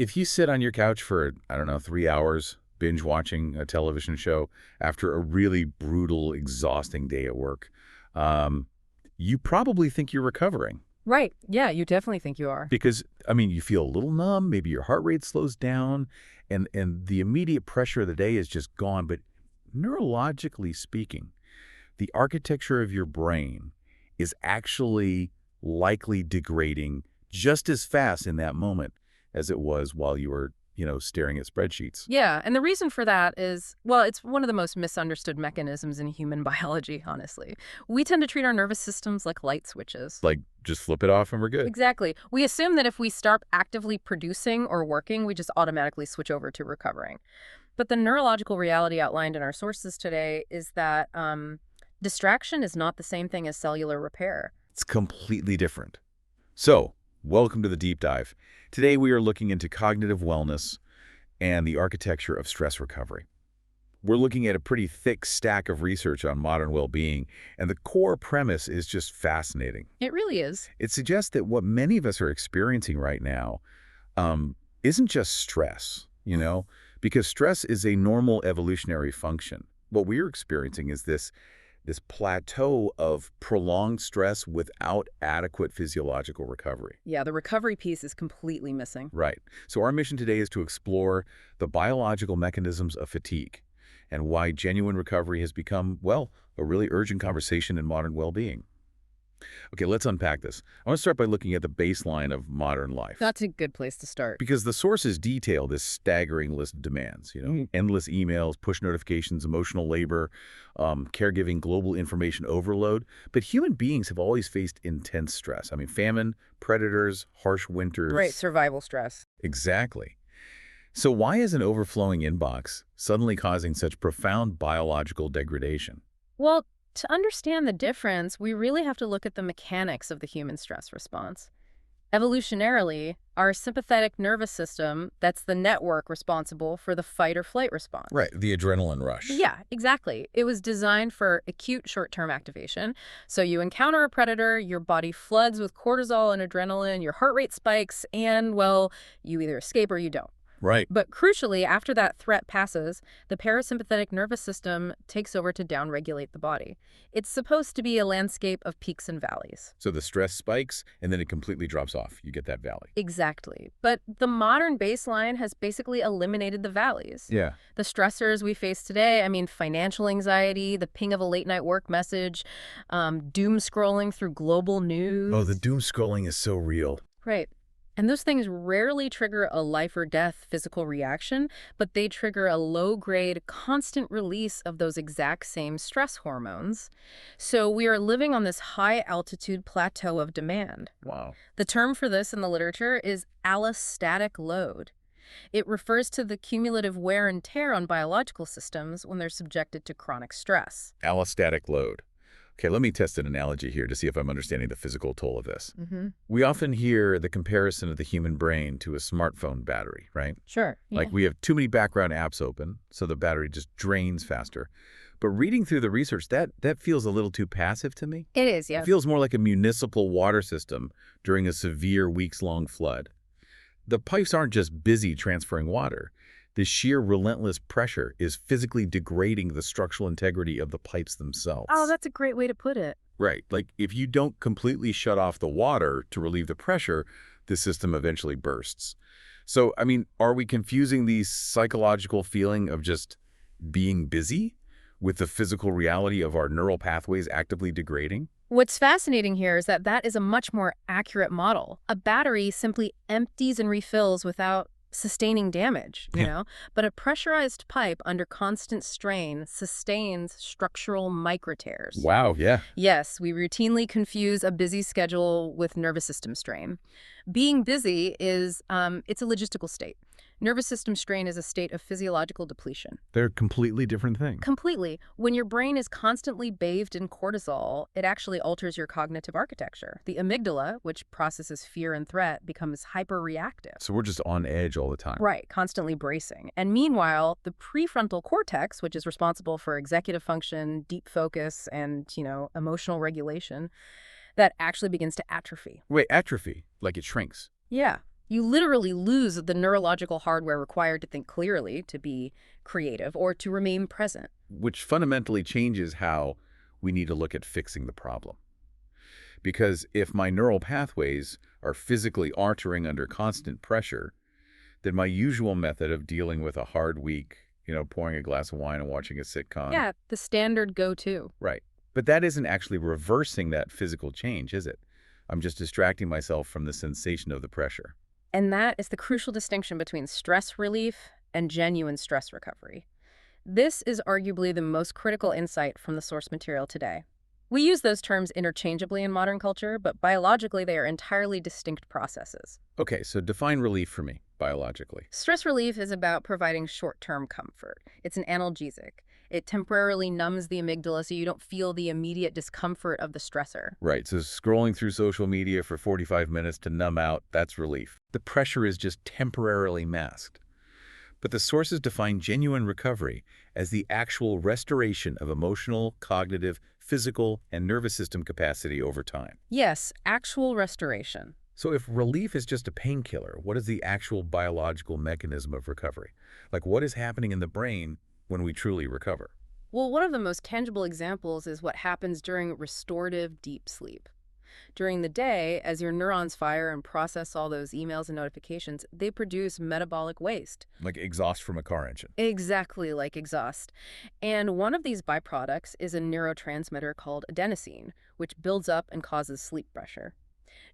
if you sit on your couch for, I don't know, 3 hours binge watching a television show after a really brutal, exhausting day at work, you probably think you're recovering. Right. Yeah, you definitely think you are. Because, I mean, you feel a little numb, maybe your heart rate slows down, and the immediate pressure of the day is just gone. But neurologically speaking, the architecture of your brain is actually likely degrading just as fast in that moment as it was while you were, staring at spreadsheets. Yeah, and the reason for that is, well, it's one of the most misunderstood mechanisms in human biology, honestly. We tend to treat our nervous systems like light switches. Like, just flip it off and we're good. Exactly. We assume that if we start actively producing or working, we just automatically switch over to recovering. But the neurological reality outlined in our sources today is that distraction is not the same thing as cellular repair. It's completely different. So, welcome to the deep dive. Today we are looking into cognitive wellness and the architecture of stress recovery. We're looking at a pretty thick stack of research on modern well-being, and the core premise is just fascinating. It really is. It suggests that what many of us are experiencing right now isn't just stress, because stress is a normal evolutionary function. What we're experiencing is this plateau of prolonged stress without adequate physiological recovery. Yeah, the recovery piece is completely missing. Right. So our mission today is to explore the biological mechanisms of fatigue and why genuine recovery has become, well, a really urgent conversation in modern well-being. Okay, let's unpack this. I want to start by looking at the baseline of modern life. That's a good place to start. Because the sources detail this staggering list of demands, endless emails, push notifications, emotional labor, caregiving, global information overload. But human beings have always faced intense stress. I mean, famine, predators, harsh winters. Right, survival stress. Exactly. So why is an overflowing inbox suddenly causing such profound biological degradation? Well, to understand the difference, we really have to look at the mechanics of the human stress response. Evolutionarily, our sympathetic nervous system, that's the network responsible for the fight or flight response. Right, the adrenaline rush. Yeah, exactly. It was designed for acute short-term activation. So you encounter a predator, your body floods with cortisol and adrenaline, your heart rate spikes, and, well, you either escape or you don't. Right. But crucially, after that threat passes, the parasympathetic nervous system takes over to downregulate the body. It's supposed to be a landscape of peaks and valleys. So the stress spikes, and then it completely drops off. You get that valley. Exactly. But the modern baseline has basically eliminated the valleys. Yeah. The stressors we face today, I mean, financial anxiety, the ping of a late-night work message, doom scrolling through global news. Oh, the doom scrolling is so real. Right. And those things rarely trigger a life or death physical reaction, but they trigger a low-grade, constant release of those exact same stress hormones. So we are living on this high-altitude plateau of demand. Wow. The term for this in the literature is allostatic load. It refers to the cumulative wear and tear on biological systems when they're subjected to chronic stress. Allostatic load. Okay, let me test an analogy here to see if I'm understanding the physical toll of this. Mm-hmm. We often hear the comparison of the human brain to a smartphone battery, right? Sure. Like we have too many background apps open, so the battery just drains faster. But reading through the research, that feels a little too passive to me. It is, yeah. It feels more like a municipal water system during a severe weeks-long flood. The pipes aren't just busy transferring water. The sheer relentless pressure is physically degrading the structural integrity of the pipes themselves. Oh, that's a great way to put it. Right. Like if you don't completely shut off the water to relieve the pressure, the system eventually bursts. So, I mean, are we confusing the psychological feeling of just being busy with the physical reality of our neural pathways actively degrading? What's fascinating here is that that is a much more accurate model. A battery simply empties and refills without sustaining damage, you know? But a pressurized pipe under constant strain sustains structural microtears. Wow, yeah. Yes, we routinely confuse a busy schedule with nervous system strain. Being busy is, it's a logistical state. Nervous system strain is a state of physiological depletion. They're completely different things. Completely. When your brain is constantly bathed in cortisol, it actually alters your cognitive architecture. The amygdala, which processes fear and threat, becomes hyperreactive. So we're just on edge all the time. Right, constantly bracing. And meanwhile, the prefrontal cortex, which is responsible for executive function, deep focus, and, emotional regulation, that actually begins to atrophy. Wait, atrophy? Like it shrinks? Yeah. You literally lose the neurological hardware required to think clearly, to be creative, or to remain present. Which fundamentally changes how we need to look at fixing the problem. Because if my neural pathways are physically altering under constant pressure, then my usual method of dealing with a hard week, pouring a glass of wine and watching a sitcom. Yeah, the standard go-to. Right. But that isn't actually reversing that physical change, is it? I'm just distracting myself from the sensation of the pressure. And that is the crucial distinction between stress relief and genuine stress recovery. This is arguably the most critical insight from the source material today. We use those terms interchangeably in modern culture, but biologically they are entirely distinct processes. Okay, so define relief for me, biologically. Stress relief is about providing short-term comfort. It's an analgesic. It temporarily numbs the amygdala so you don't feel the immediate discomfort of the stressor. Right, so scrolling through social media for 45 minutes to numb out, that's relief. The pressure is just temporarily masked. But the sources define genuine recovery as the actual restoration of emotional, cognitive, physical, and nervous system capacity over time. Yes, actual restoration. So if relief is just a painkiller, what is the actual biological mechanism of recovery? Like what is happening in the brain when we truly recover? Well, one of the most tangible examples is what happens during restorative deep sleep. During the day, as your neurons fire and process all those emails and notifications, they produce metabolic waste. Like exhaust from a car engine. Exactly like exhaust. And one of these byproducts is a neurotransmitter called adenosine, which builds up and causes sleep pressure.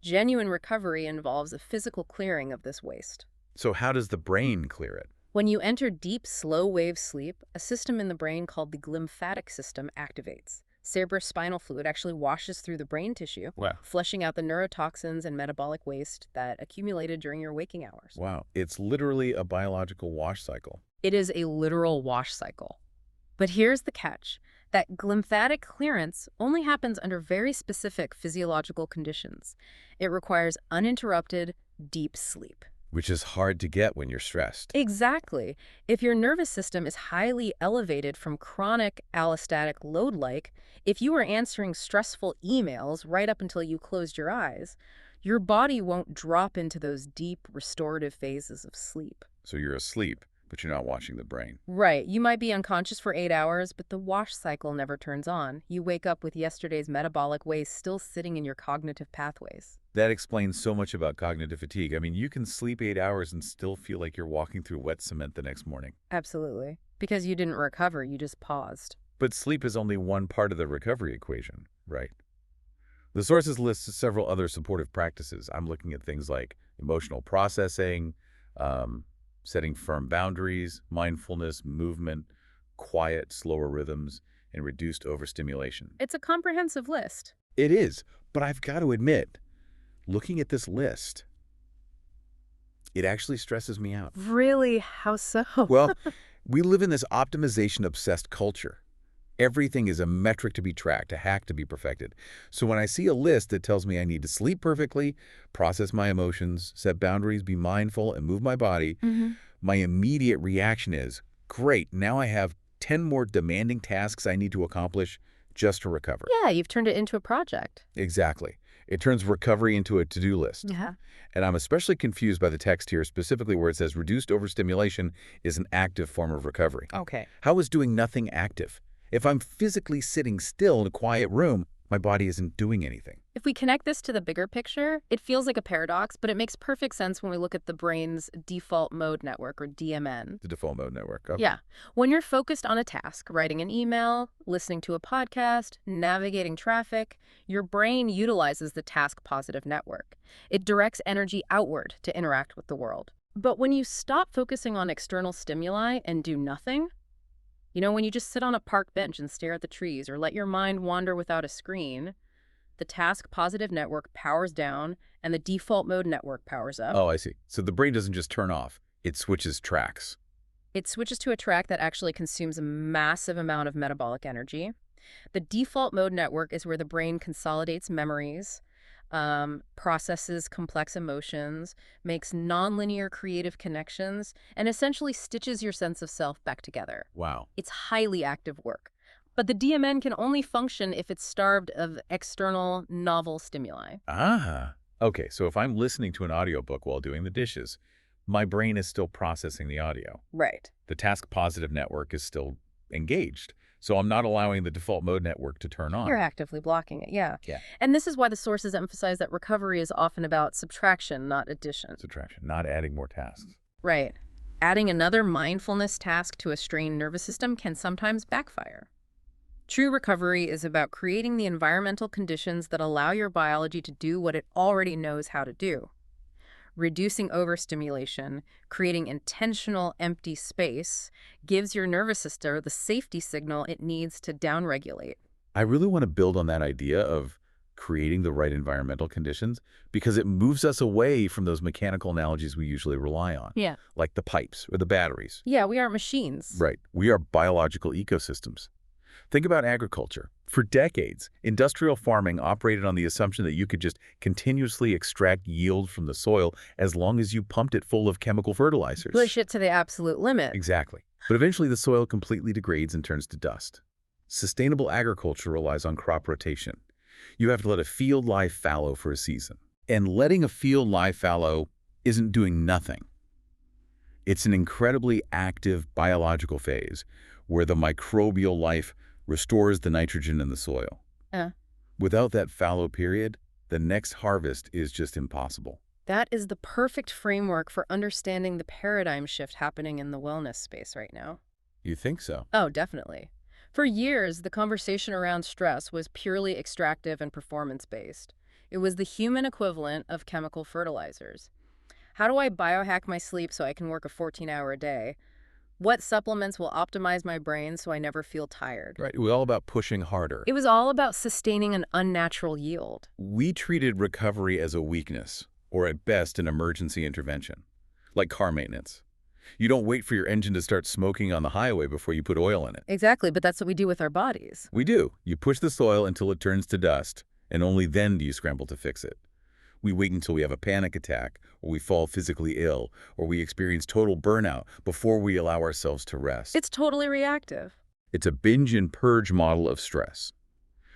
Genuine recovery involves a physical clearing of this waste. So how does the brain clear it? When you enter deep, slow-wave sleep, a system in the brain called the glymphatic system activates. Cerebrospinal fluid actually washes through the brain tissue, Wow. flushing out the neurotoxins and metabolic waste that accumulated during your waking hours. Wow, it's literally a biological wash cycle. It is a literal wash cycle. But here's the catch. That glymphatic clearance only happens under very specific physiological conditions. It requires uninterrupted, deep sleep. Which is hard to get when you're stressed. Exactly. If your nervous system is highly elevated from chronic allostatic load-like, if you are answering stressful emails right up until you closed your eyes, your body won't drop into those deep restorative phases of sleep. So you're asleep, but you're not watching the brain. Right. You might be unconscious for 8 hours, but the wash cycle never turns on. You wake up with yesterday's metabolic waste still sitting in your cognitive pathways. That explains so much about cognitive fatigue. I mean, you can sleep 8 hours and still feel like you're walking through wet cement the next morning. Absolutely. Because you didn't recover, you just paused. But sleep is only one part of the recovery equation, right? The sources list several other supportive practices. I'm looking at things like emotional processing, setting firm boundaries, mindfulness, movement, quiet, slower rhythms, and reduced overstimulation. It's a comprehensive list. It is, but I've got to admit, looking at this list, it actually stresses me out. Really? How so? Well, we live in this optimization-obsessed culture. Everything is a metric to be tracked, a hack to be perfected. So when I see a list that tells me I need to sleep perfectly, process my emotions, set boundaries, be mindful, and move my body, my immediate reaction is, great, now I have 10 more demanding tasks I need to accomplish just to recover. Yeah, you've turned it into a project. Exactly. It turns recovery into a to-do list. Yeah. And I'm especially confused by the text here, specifically where it says reduced overstimulation is an active form of recovery. Okay. How is doing nothing active? If I'm physically sitting still in a quiet room, my body isn't doing anything. If we connect this to the bigger picture, it feels like a paradox, but it makes perfect sense when we look at the brain's default mode network, or DMN. The default mode network. Okay. Yeah. When you're focused on a task, writing an email, listening to a podcast, navigating traffic, your brain utilizes the task-positive network. It directs energy outward to interact with the world. But when you stop focusing on external stimuli and do nothing, when you just sit on a park bench and stare at the trees or let your mind wander without a screen, the task-positive network powers down and the default mode network powers up. Oh, I see. So the brain doesn't just turn off, it switches tracks. It switches to a track that actually consumes a massive amount of metabolic energy. The default mode network is where the brain consolidates memories, processes complex emotions, makes nonlinear creative connections, and essentially stitches your sense of self back together. Wow. It's highly active work. But the DMN can only function if it's starved of external, novel stimuli. Ah, Okay, so if I'm listening to an audiobook while doing the dishes, my brain is still processing the audio. Right. The task-positive network is still engaged, so I'm not allowing the default mode network to turn You're on. actively blocking it, yeah. Yeah. And this is why the sources emphasize that recovery is often about subtraction, not addition. Subtraction, not adding more tasks. Right. Adding another mindfulness task to a strained nervous system can sometimes backfire. True recovery is about creating the environmental conditions that allow your biology to do what it already knows how to do. Reducing overstimulation, creating intentional empty space, gives your nervous system the safety signal it needs to downregulate. I really want to build on that idea of creating the right environmental conditions because it moves us away from those mechanical analogies we usually rely on, Yeah. like the pipes or the batteries. Yeah, we aren't machines. Right. We are biological ecosystems. Think about agriculture. For decades, industrial farming operated on the assumption that you could just continuously extract yield from the soil as long as you pumped it full of chemical fertilizers. Push it to the absolute limit. Exactly. But eventually the soil completely degrades and turns to dust. Sustainable agriculture relies on crop rotation. You have to let a field lie fallow for a season. And letting a field lie fallow isn't doing nothing. It's an incredibly active biological phase where the microbial life restores the nitrogen in the soil. Uh. Without that fallow period, the next harvest is just impossible. That is the perfect framework for understanding the paradigm shift happening in the wellness space right now. You think so? Oh, definitely. For years, the conversation around stress was purely extractive and performance-based. It was the human equivalent of chemical fertilizers. How do I biohack my sleep so I can work a 14-hour day? What supplements will optimize my brain so I never feel tired? Right. It was all about pushing harder. It was all about sustaining an unnatural yield. We treated recovery as a weakness, or at best an emergency intervention, like car maintenance. You don't wait for your engine to start smoking on the highway before you put oil in it. Exactly, but that's what we do with our bodies. We do. You push the soil until it turns to dust, and only then do you scramble to fix it. We wait until we have a panic attack, or we fall physically ill, or we experience total burnout before we allow ourselves to rest. It's totally reactive. It's a binge and purge model of stress.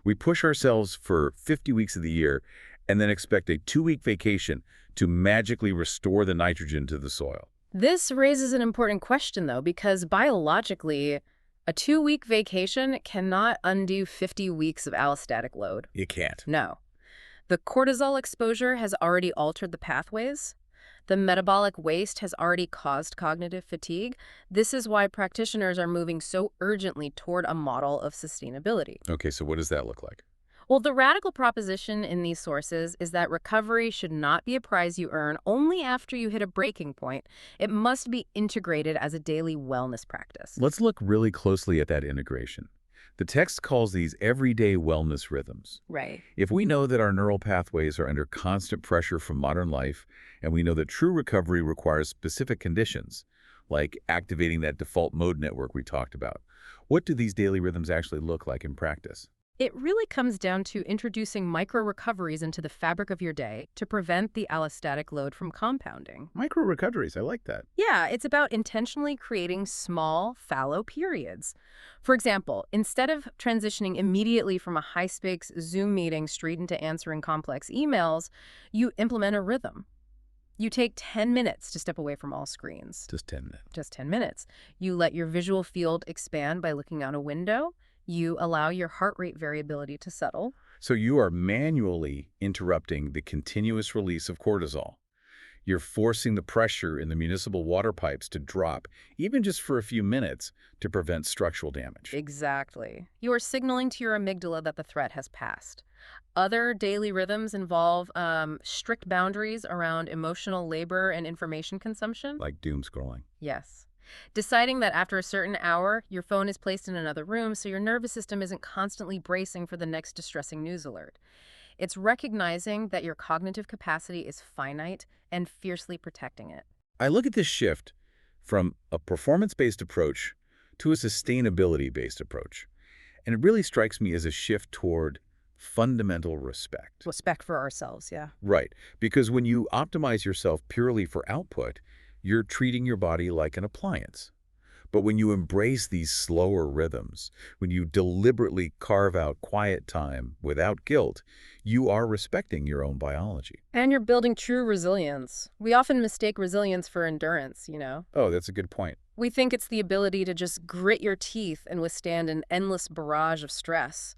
We push ourselves for 50 weeks of the year and then expect a 2-week vacation to magically restore the nitrogen to the soil. This raises an important question, though, because biologically, a 2-week vacation cannot undo 50 weeks of allostatic load. You can't. No. The cortisol exposure has already altered the pathways. The metabolic waste has already caused cognitive fatigue. This is why practitioners are moving so urgently toward a model of sustainability. Okay, so what does that look like? Well, the radical proposition in these sources is that recovery should not be a prize you earn only after you hit a breaking point. It must be integrated as a daily wellness practice. Let's look really closely at that integration. The text calls these everyday wellness rhythms. Right. If we know that our neural pathways are under constant pressure from modern life, and we know that true recovery requires specific conditions, like activating that default mode network we talked about, what do these daily rhythms actually look like in practice? It really comes down to introducing micro-recoveries into the fabric of your day to prevent the allostatic load from compounding. Micro-recoveries, I like that. Yeah, it's about intentionally creating small, fallow periods. For example, instead of transitioning immediately from a high-stakes Zoom meeting straight into answering complex emails, you implement a rhythm. You take 10 minutes to step away from all screens. Just 10 minutes. Just 10 minutes. You let your visual field expand by looking out a window. You allow your heart rate variability to settle. So you are manually interrupting the continuous release of cortisol. You're forcing the pressure in the municipal water pipes to drop, even just for a few minutes, to prevent structural damage. Exactly. You are signaling to your amygdala that the threat has passed. Other daily rhythms involve strict boundaries around emotional labor and information consumption. Like doom scrolling. Yes. Deciding that after a certain hour, your phone is placed in another room so your nervous system isn't constantly bracing for the next distressing news alert. It's recognizing that your cognitive capacity is finite and fiercely protecting it. I look at this shift from a performance-based approach to a sustainability-based approach, and it really strikes me as a shift toward fundamental respect. Respect for ourselves, yeah. Right, because when you optimize yourself purely for output, you're treating your body like an appliance. But when you embrace these slower rhythms, when you deliberately carve out quiet time without guilt, you are respecting your own biology. And you're building true resilience. We often mistake resilience for endurance. Oh, that's a good point. We think it's the ability to just grit your teeth and withstand an endless barrage of stress.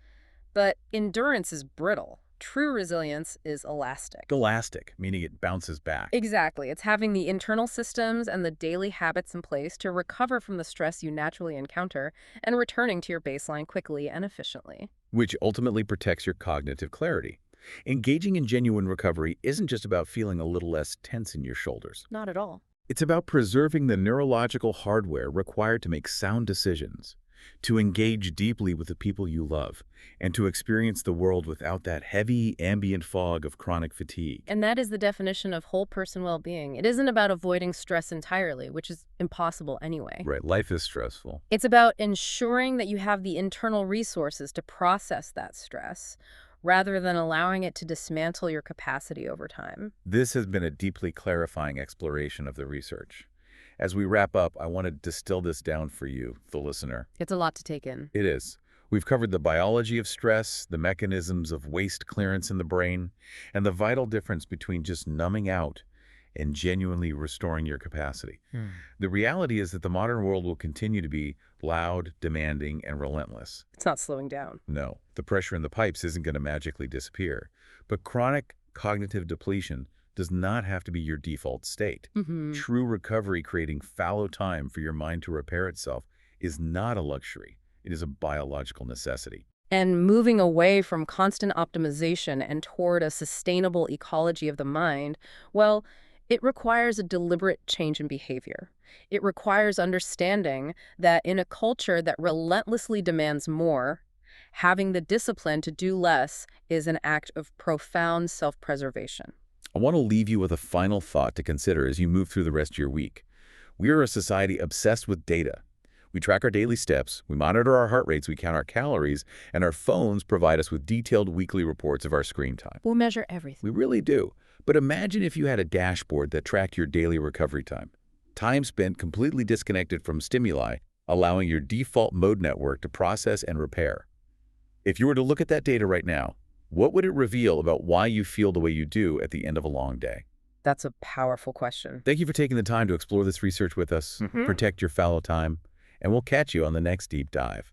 But endurance is brittle. True resilience is elastic. Elastic, meaning it bounces back. Exactly. It's having the internal systems and the daily habits in place to recover from the stress you naturally encounter and returning to your baseline quickly and efficiently. Which ultimately protects your cognitive clarity. Engaging in genuine recovery isn't just about feeling a little less tense in your shoulders. Not at all. It's about preserving the neurological hardware required to make sound decisions, to engage deeply with the people you love, and to experience the world without that heavy ambient fog of chronic fatigue. And that is the definition of whole person well-being. It isn't about avoiding stress entirely, which is impossible anyway. Right, life is stressful. It's about ensuring that you have the internal resources to process that stress, rather than allowing it to dismantle your capacity over time. This has been a deeply clarifying exploration of the research. As we wrap up, I want to distill this down for you, the listener. It's a lot to take in. It is. We've covered the biology of stress, the mechanisms of waste clearance in the brain, and the vital difference between just numbing out and genuinely restoring your capacity. The reality is that the modern world will continue to be loud, demanding, and relentless. It's not slowing down. No, the pressure in the pipes isn't going to magically disappear. But chronic cognitive depletion does not have to be your default state. True recovery, creating fallow time for your mind to repair itself, is not a luxury. It is a biological necessity. And moving away from constant optimization and toward a sustainable ecology of the mind, well, it requires a deliberate change in behavior. It requires understanding that in a culture that relentlessly demands more, having the discipline to do less is an act of profound self-preservation. I want to leave you with a final thought to consider as you move through the rest of your week. We are a society obsessed with data. We track our daily steps, we monitor our heart rates, we count our calories, and our phones provide us with detailed weekly reports of our screen time. We'll measure everything. We really do. But imagine if you had a dashboard that tracked your daily recovery time. Time spent completely disconnected from stimuli, allowing your default mode network to process and repair. If you were to look at that data right now, what would it reveal about why you feel the way you do at the end of a long day? That's a powerful question. Thank you for taking the time to explore this research with us. Protect your fallow time, and we'll catch you on the next deep dive.